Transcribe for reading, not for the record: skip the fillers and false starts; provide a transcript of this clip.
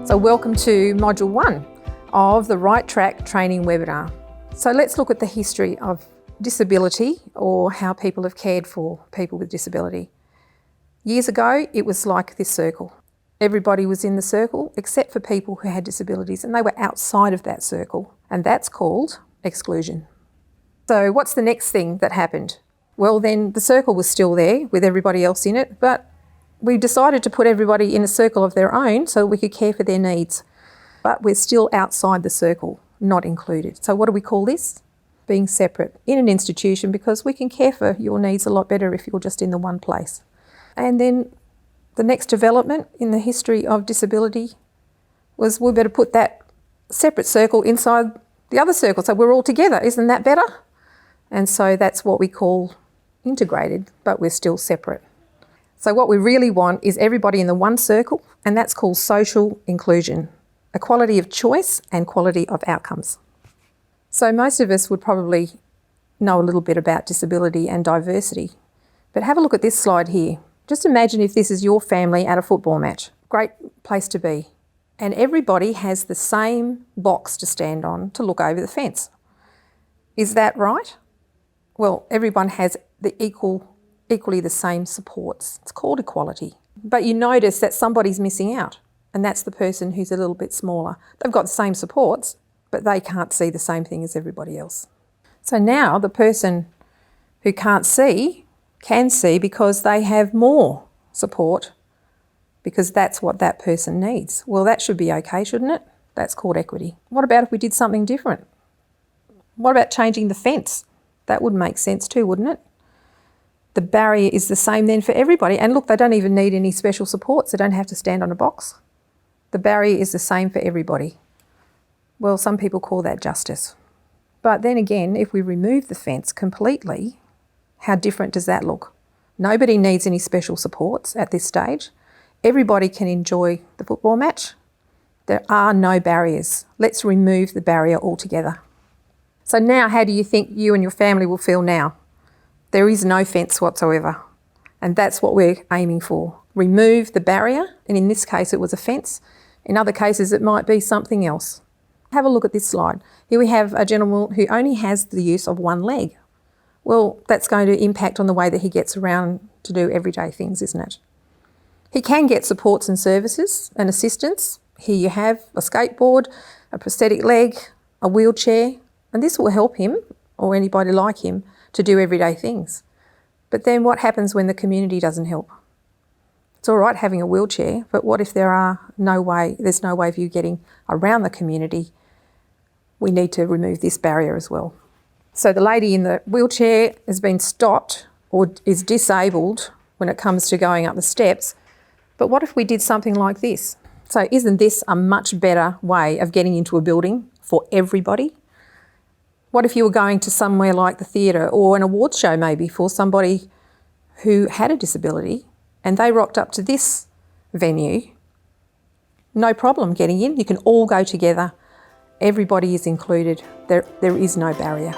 So welcome to Module 1 of the Right Track training webinar. So let's look at the history of disability, or how people have cared for people with disability. Years ago, it was like this circle. Everybody was in the circle except for people who had disabilities, and they were outside of that circle, and that's called exclusion. So what's the next thing that happened? Well, then the circle was still there with everybody else in it, but we decided to put everybody in a circle of their own so we could care for their needs. But we're still outside the circle, not included. So what do we call this? Being separate in an institution, because we can care for your needs a lot better if you're just in the one place. And then the next development in the history of disability was we better put that separate circle inside the other circle so we're all together. Isn't that better? And so that's what we call integrated, but we're still separate. So what we really want is everybody in the one circle, and that's called social inclusion, equality of choice and quality of outcomes. So most of us would probably know a little bit about disability and diversity, but have a look at this slide here. Just imagine if this is your family at a football match. Great place to be. And everybody has the same box to stand on to look over the fence. Is that right? Well, everyone has the equally the same supports. It's called equality. But you notice that somebody's missing out, and that's the person who's a little bit smaller. They've got the same supports, but they can't see the same thing as everybody else. So now the person who can't see can see because they have more support, because that's what that person needs. Well, that should be okay, shouldn't it? That's called equity. What about if we did something different? What about changing the fence? That would make sense too, wouldn't it? The barrier is the same then for everybody. And look, they don't even need any special supports. They don't have to stand on a box. The barrier is the same for everybody. Well, some people call that justice. But then again, if we remove the fence completely, how different does that look? Nobody needs any special supports at this stage. Everybody can enjoy the football match. There are no barriers. Let's remove the barrier altogether. So now, how do you think you and your family will feel now? There is no fence whatsoever, and that's what we're aiming for. Remove the barrier, and in this case it was a fence. In other cases it might be something else. Have a look at this slide. Here we have a gentleman who only has the use of one leg. Well, that's going to impact on the way that he gets around to do everyday things, isn't it? He can get supports and services and assistance. Here you have a skateboard, a prosthetic leg, a wheelchair, and this will help him, or anybody like him, to do everyday things. But then what happens when the community doesn't help? It's all right having a wheelchair, but what if there's no way of you getting around the community? We need to remove this barrier as well. So the lady in the wheelchair has been stopped or is disabled when it comes to going up the steps. But what if we did something like this? So isn't this a much better way of getting into a building for everybody? What if you were going to somewhere like the theatre, or an awards show maybe for somebody who had a disability, and they rocked up to this venue? No problem getting in. You can all go together. Everybody is included. There is no barrier.